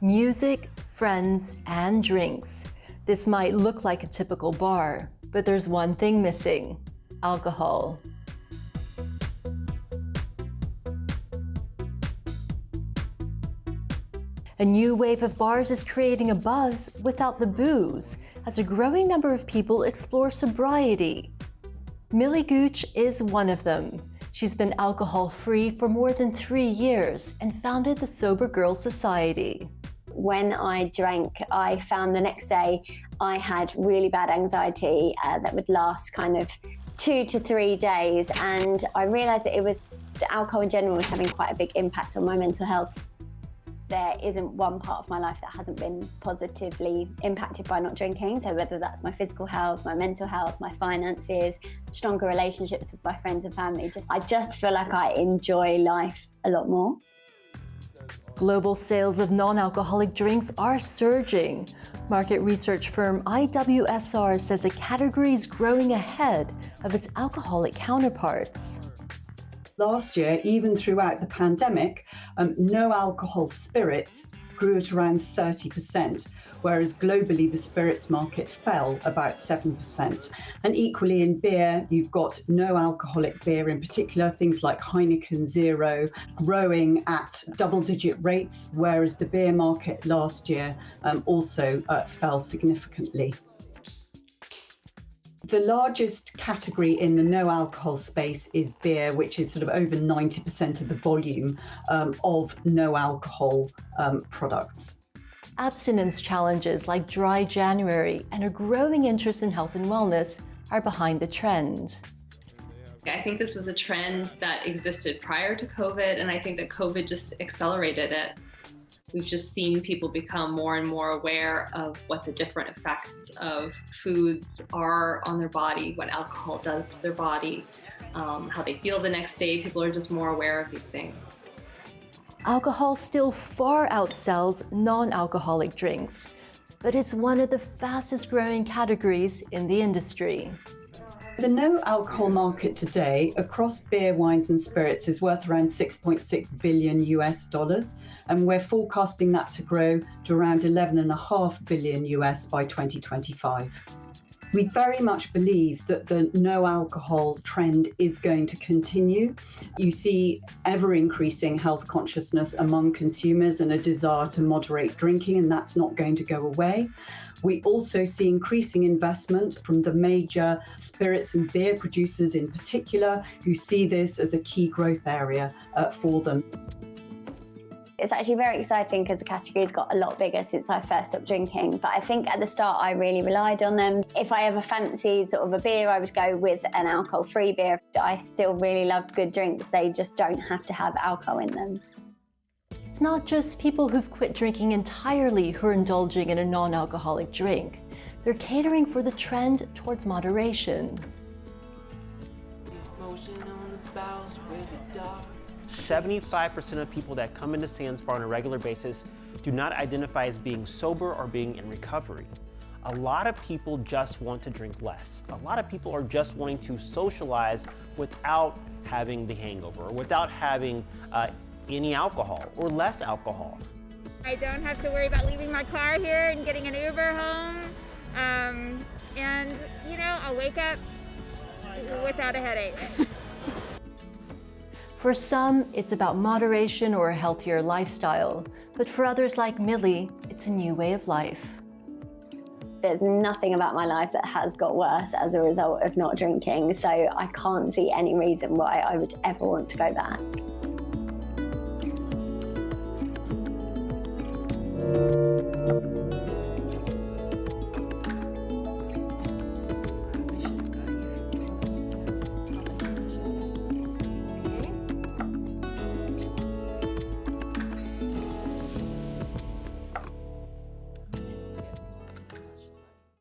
Music, friends, and drinks. This might look like a typical bar, but there's one thing missing: alcohol. A new wave of bars is creating a buzz without the booze, as a growing number of people explore sobriety. Millie Gooch is one of them. She's been alcohol-free for more than 3 years and founded the Sober Girls Society. When I drank, I found the next day I had really bad anxiety that would last kind of 2 to 3 days, and I realised that the alcohol in general was having quite a big impact on my mental health. There isn't one part of my life that hasn't been positively impacted by not drinking. So whether that's my physical health, my mental health, my finances, stronger relationships with my friends and family, I just feel like I enjoy life a lot more. Global sales of non-alcoholic drinks are surging. Market research firm IWSR says the category is growing ahead of its alcoholic counterparts. Last year, even throughout the pandemic, no alcohol spirits grew at around 30%, whereas globally the spirits market fell about 7%. And equally in beer, you've got no alcoholic beer, in particular things like Heineken Zero, growing at double-digit rates, whereas the beer market last year also fell significantly. The largest category in the no alcohol space is beer, which is sort of over 90% of the volume of no alcohol products. Abstinence challenges like Dry January and a growing interest in health and wellness are behind the trend. I think this was a trend that existed prior to COVID, and I think that COVID just accelerated it. We've just seen people become more and more aware of what the different effects of foods are on their body, what alcohol does to their body, how they feel the next day. People are just more aware of these things. Alcohol still far outsells non-alcoholic drinks, but it's one of the fastest growing categories in the industry. The no alcohol market today across beer, wines and spirits is worth around $6.6 billion US, and we're forecasting that to grow to around $11.5 billion US by 2025. We very much believe that the no alcohol trend is going to continue. You see ever increasing health consciousness among consumers and a desire to moderate drinking, and that's not going to go away. We also see increasing investment from the major spirits and beer producers in particular, who see this as a key growth area for them. It's actually very exciting because the category's got a lot bigger since I first stopped drinking. But I think at the start I really relied on them. If I ever fancied sort of a beer, I would go with an alcohol-free beer. I still really love good drinks. They just don't have to have alcohol in them. It's not just people who've quit drinking entirely who are indulging in a non-alcoholic drink. They're catering for the trend towards moderation. 75% of people that come into Sands Bar on a regular basis do not identify as being sober or being in recovery. A lot of people just want to drink less. A lot of people are just wanting to socialize without having the hangover, or without having any alcohol or less alcohol. I don't have to worry about leaving my car here and getting an Uber home. And, you know, I'll wake up without a headache. For some, it's about moderation or a healthier lifestyle. But for others like Millie, it's a new way of life. There's nothing about my life that has got worse as a result of not drinking, so I can't see any reason why I would ever want to go back.